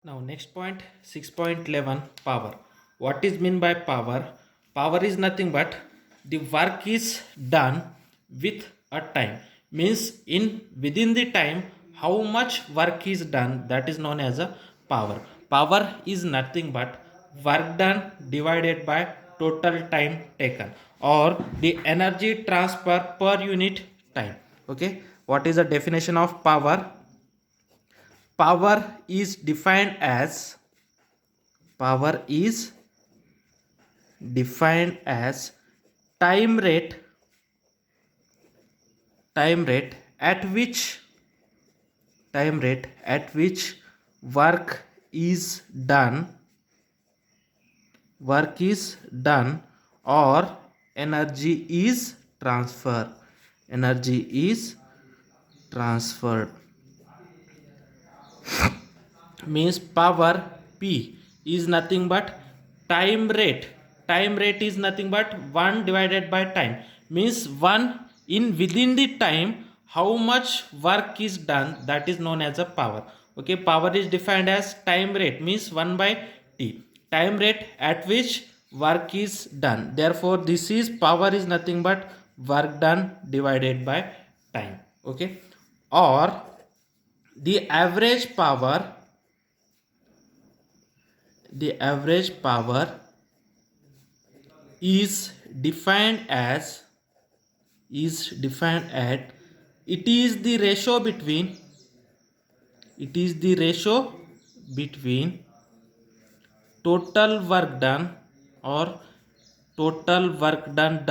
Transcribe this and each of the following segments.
Now next point 6.11 power. What is mean by power? Power is nothing but the work is done with a time. Means in within the time how much work is done, that is known as a power. Power is nothing but work done divided by total time taken or the energy transfer per unit time. Okay, what is the definition of power? Power is defined as time rate time rate at which work is done or energy is transferred. Means power P is nothing but time rate is nothing but 1 divided by time. Means 1 in within the time how much work is done, that is known as a power. Okay, power is defined as time rate means 1 by T, time rate at which work is done. Therefore this is power is nothing but work done divided by time. Okay, or the average power is defined as it is the ratio between total work done or total work done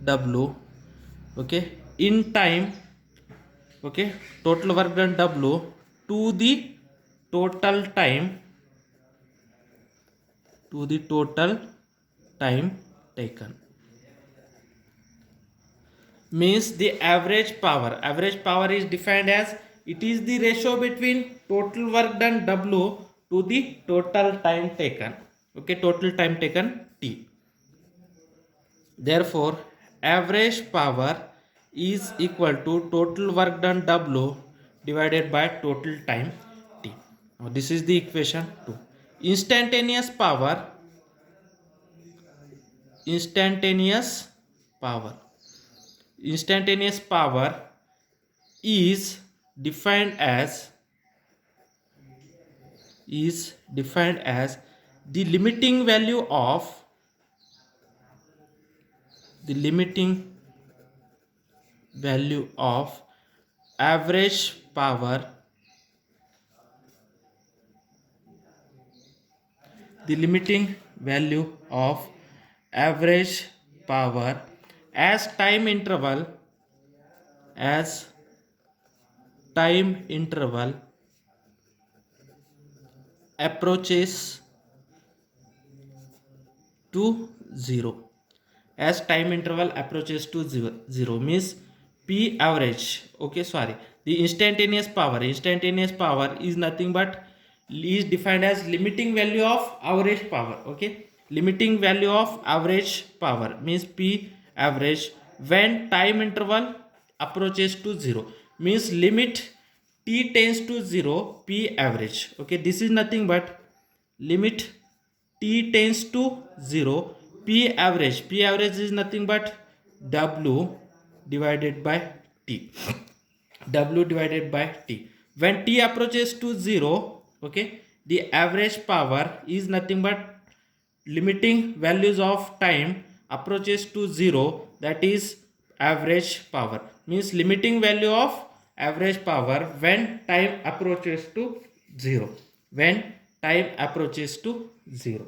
W, okay, in time, okay, total work done W to the total time taken. Means the average power is defined as it is the ratio between total work done W to the total time taken. Okay, total time taken T. Therefore average power is equal to total work done W divided by total time T. Now this is the equation 2. Instantaneous power is defined as the limiting value of average power the limiting value of average power as time interval approaches to 0. As time interval approaches to 0 means P average, okay, sorry, the instantaneous power is nothing but is defined as limiting value of average power. Okay, limiting value of average power means P average when time interval approaches to 0 means limit T tends to 0 P average. Okay, this is nothing but limit T tends to 0 P average is nothing but W divided by T. W divided by T. When T approaches to 0, okay, the average power is nothing but limiting values of time approaches to 0, that is average power. Means limiting value of average power when time approaches to 0. When time approaches to 0.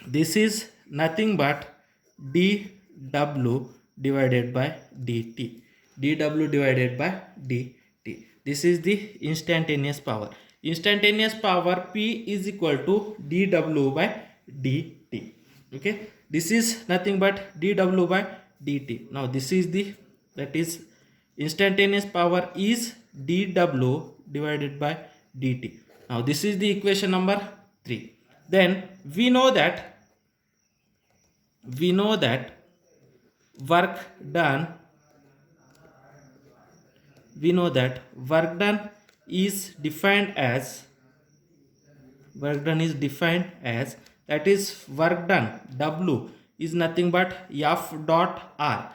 This is nothing but dW divided by dt. dW divided by dt. This is the instantaneous power. Instantaneous power P is equal to dW by dt. Okay, this is nothing but dW by dt. Now this is that is instantaneous power is dW divided by dt. Now this is the equation number 3. Then we know that work done we know that work done is defined as that is work done W is nothing but F dot R,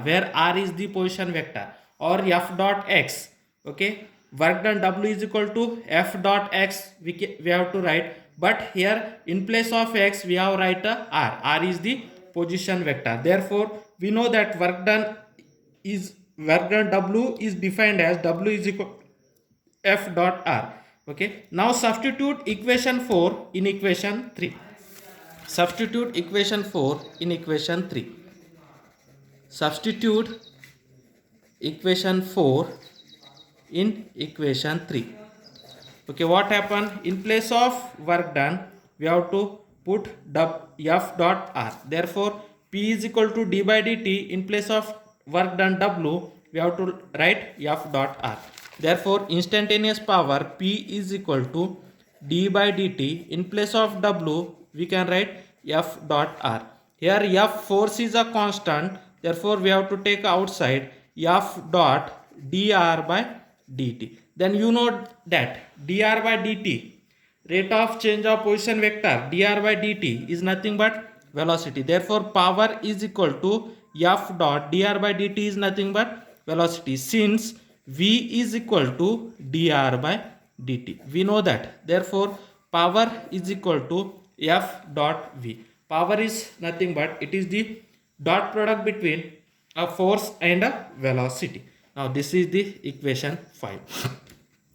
where R is the position vector, or F dot X. Okay, work done W is equal to F dot X, we have to write, but here in place of X we have write a R is the position vector. Therefore we know that work done W is defined as W is equal F dot R. Okay, now substitute equation 4 in equation 3. Substitute equation 4 in equation 3. Substitute equation 4 in equation 3. Okay, what happened? In place of work done, we have to put F dot R. Therefore, P is equal to d by dt. In place of work done W, we have to write F dot R. Therefore, instantaneous power P is equal to d by dt. In place of W, we can write F dot R. Here F force is a constant. Therefore, we have to take outside F dot dr by dt. Then you know that dr by dt, rate of change of position vector, dr by dt is nothing but velocity. Therefore, power is equal to F dot dr by dt is nothing but velocity, since V is equal to dr by dt. We know that. Therefore, power is equal to F dot V. Power is nothing but it is the dot product between a force and a velocity. Now this is the equation 5.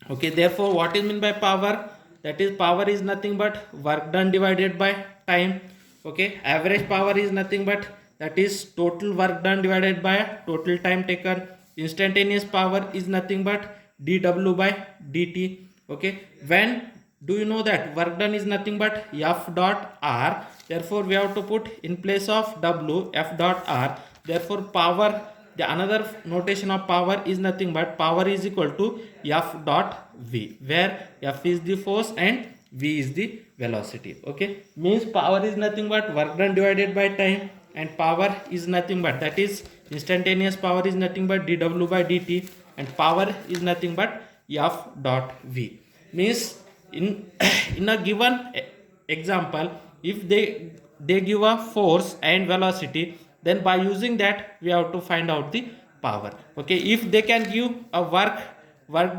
Okay, therefore what is meant by power? That is, power is nothing but work done divided by time. Okay, average power is nothing but that is total work done divided by total time taken. Instantaneous power is nothing but dw by dt. Okay, when do you know that work done is nothing but F dot R? Therefore we have to put in place of W F dot R. Therefore power, the another notation of power is nothing but power is equal to F dot V, where F is the force and V is the velocity. Okay, means power is nothing but work done divided by time, and power is nothing but, that is, instantaneous power is nothing but dw by dt, and power is nothing but F dot V. Means in in a given example, if they give a force and velocity, then by using that we have to find out the power. Okay, if they can give a work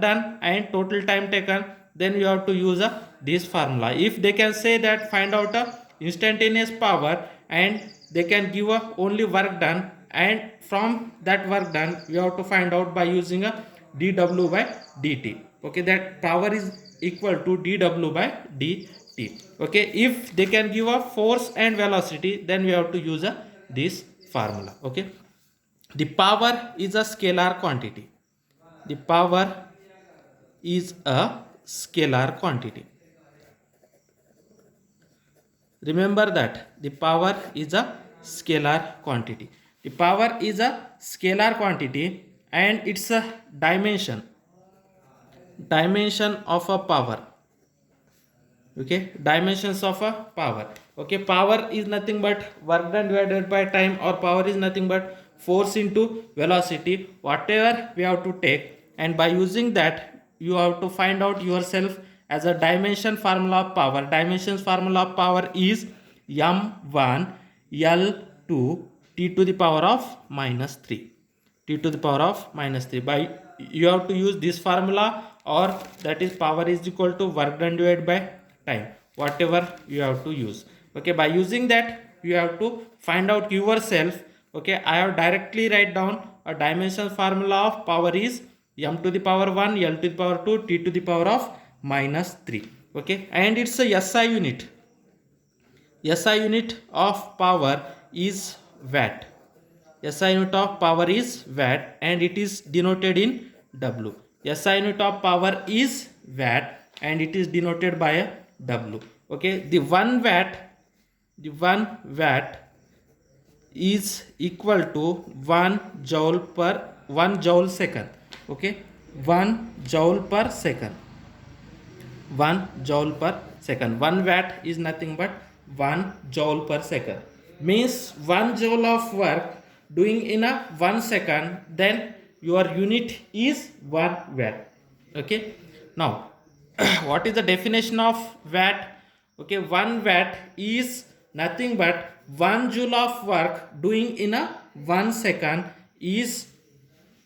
done and total time taken, then you have to use this formula. If they can say that find out a instantaneous power and they can give a only work done, and from that work done we have to find out by using a dw by dt. Okay, that power is equal to dw by dt. Okay, if they can give a force and velocity, then we have to use this formula. Okay, the power is a scalar quantity. The power is a scalar quantity. Remember that the power is a scalar quantity. The power is a scalar quantity and it's a dimension of a power. Okay, dimensions of a power. Okay, power is nothing but work done divided by time, or power is nothing but force into velocity, whatever we have to take, and by using that you have to find out yourself as a dimension formula of power. Dimensions formula of power is m1 L2 t to the power of minus 3. T to the power of minus 3. By you have to use this formula, or that is power is equal to work done divided by time, whatever you have to use. Okay, by using that you have to find out yourself. Okay, I have directly write down a dimension formula of power is m to the power 1 L to the power 2 t to the power of minus 3. Okay, and it's a SI unit. SI unit of power is watt. SI unit of power is watt and it is denoted in W. SI unit of power is watt and it is denoted by a W. Okay, the 1 watt is equal to 1 joule second. Okay, 1 joule per second. 1 joule per second. 1 watt is nothing but 1 joule per second. Means 1 joule of work doing in a 1 second, then your unit is 1 watt. Okay, now what is the definition of watt? Okay, 1 watt is nothing but 1 joule of work doing in a 1 second is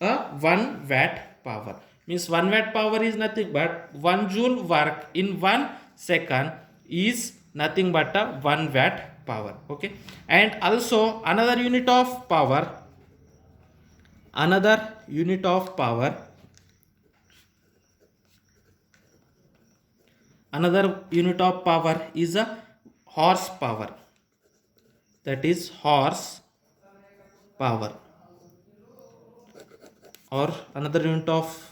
a 1 watt power. Means 1 watt power is nothing but 1 joule work in 1 second is nothing but a 1 watt power. Okay, and also another unit of power is a horsepower. That is horse power. Or another unit of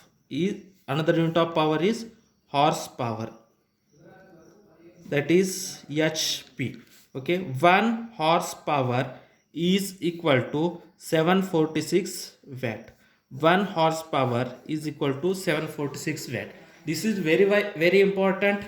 power is horsepower. That is HP. Okay, 1 horsepower is equal to 746 watt. 1 horsepower is equal to 746 watt. This is very important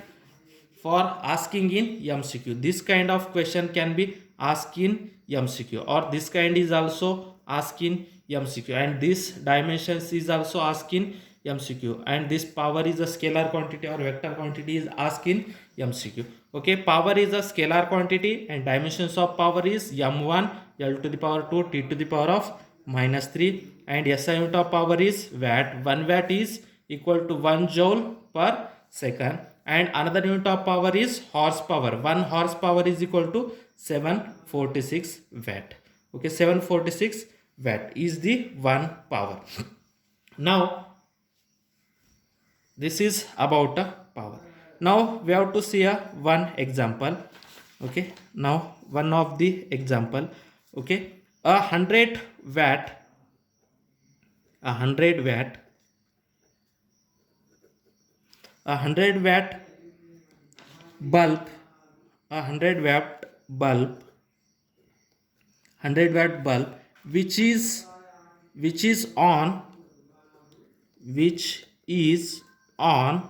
for asking in MCQ. This kind of question can be asked in MCQ, or this kind is also asked in MCQ, and this dimensions is also asked in MCQ, and this power is a scalar quantity or vector quantity is asked in MCQ. Okay, power is a scalar quantity and dimensions of power is m1 L to the power 2 T to the power of minus 3, and SI unit of power is watt. 1 watt is equal to 1 joule per second, and another unit of power is horsepower. 1 horsepower is equal to 746 watt. Okay, 746 watt is the 1 power. Now this is about a power. Now we have to see a one example. Okay, now one of the example. Okay, a 100 watt a 100 watt bulb, a 100 watt bulb, 100 watt bulb which is on a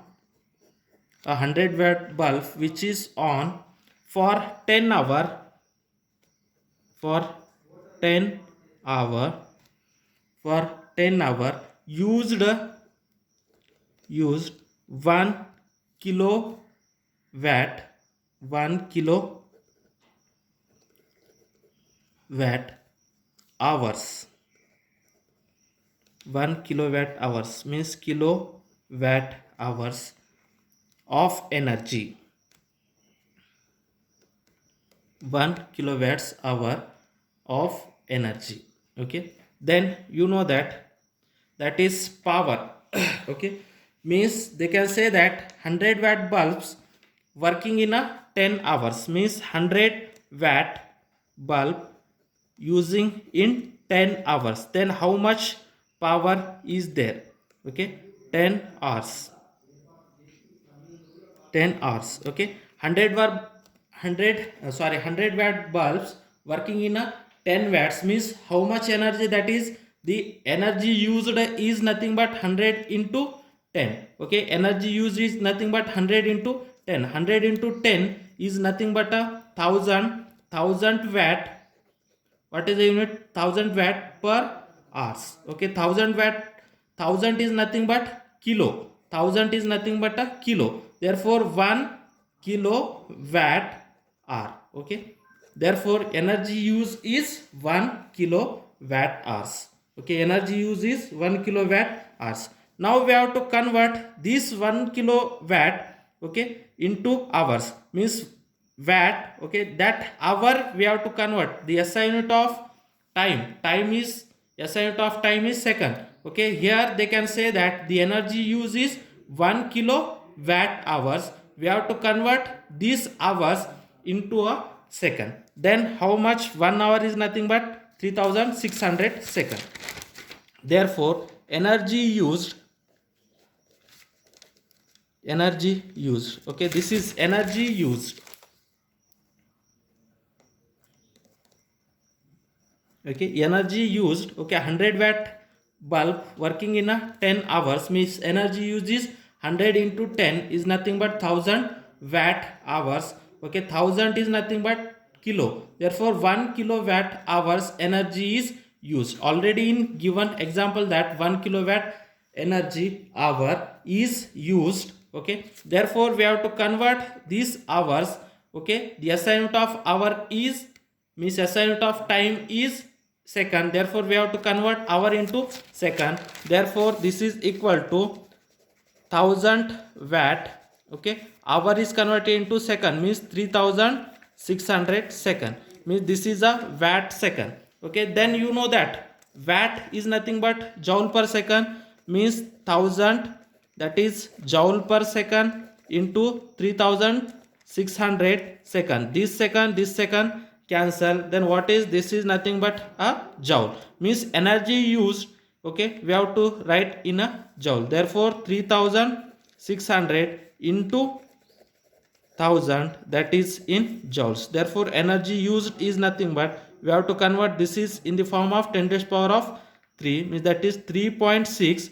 100 watt bulb which is on for 10 hour used 1 kilowatt hours. 1 kilowatt hours means kilowatt hours of energy. 1 kilowatts hour of energy. Okay, then you know that is power. Okay, means they can say that 100 watt bulbs working in a 10 hours means 100 watt bulb using in 10 hours. Then how much power is there? Okay, 10 hours. Okay, 100 watt bulbs working in a 10 watts means how much energy? That is the energy used is nothing but 100 into 10. Okay, energy used is nothing but 100 into 10. 100 into 10 is nothing but a 1000 watt. What is the unit? 1000 watt per hours. Okay, 1000 watt, 1000 is nothing but kilo. 1000 is nothing but a kilo. Therefore 1 kilowatt hour. Okay, therefore energy use is 1 kilowatt hours. Okay, energy use is 1 kilowatt hours. Now we have to convert this 1 kilowatt, okay, into hours means watt. Okay, that hour we have to convert. The SI unit of time is SI unit of time is second. Okay, here they can say that the energy use is 1 kilowatt hours. We have to convert these hours into a second. Then how much? 1 hour is nothing but 3600 seconds. Therefore energy used. Okay, this is energy used. Okay, energy used. Okay, 100 watt bulb working in a 10 hours means energy used is 100 into 10 is nothing but 1000 watt hours. Okay, 1000 is nothing but kilo. Therefore 1 kilowatt hours energy is used. Already in given example that 1 kilowatt energy hour is used. Okay, therefore we have to convert these hours. Okay, the SI unit of hour is means SI unit of time is second, therefore we have to convert hour into second. Therefore this is equal to 1000 watt. Okay, hour is converted into second means 3600 second, means this is a watt second. Okay, then you know that watt is nothing but joule per second, means 1000, that is joule per second into 3600 second. This second cancel, then what is this is nothing but a joule, means energy used. Okay, we have to write in a joule. Therefore 3600 into 1000, that is in joules. Therefore energy used is nothing but we have to convert, this is in the form of 10 to the power of 3, means that is 3.6.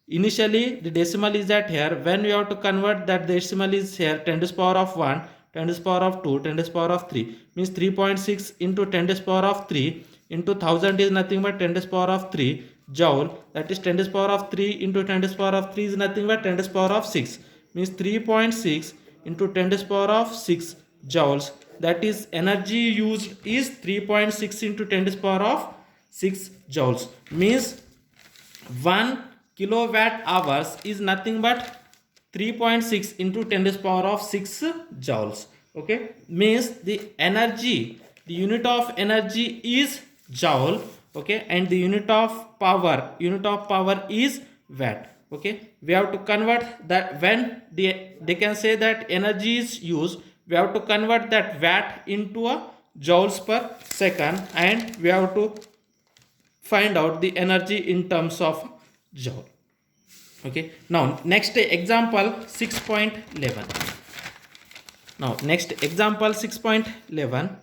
Initially the decimal is at here, when we have to convert that decimal is here 10 to the power of 1, 10 to the power of 2, 10 to the power of 3, means 3.6 into 10 to the power of 3 into 1000 is nothing but 10 to the power of 3 joule, that is 10 to the power of 3 into 10 to the power of 3 is nothing but 10 to the power of 6, means 3.6 into 10 to the power of 6 joules, that is energy used is 3.6 into 10 to the power of 6 joules, means 1 kilowatt hours is nothing but 3.6 into 10 to the power of 6 joules. Okay, means the energy, the unit of energy is joule. Okay, and the unit of power is watt. Okay, we have to convert that, when they can say that energy is used, we have to convert that watt into a joules per second, and we have to find out the energy in terms of joule. Okay, now next example 6.11. Now next example 6.11.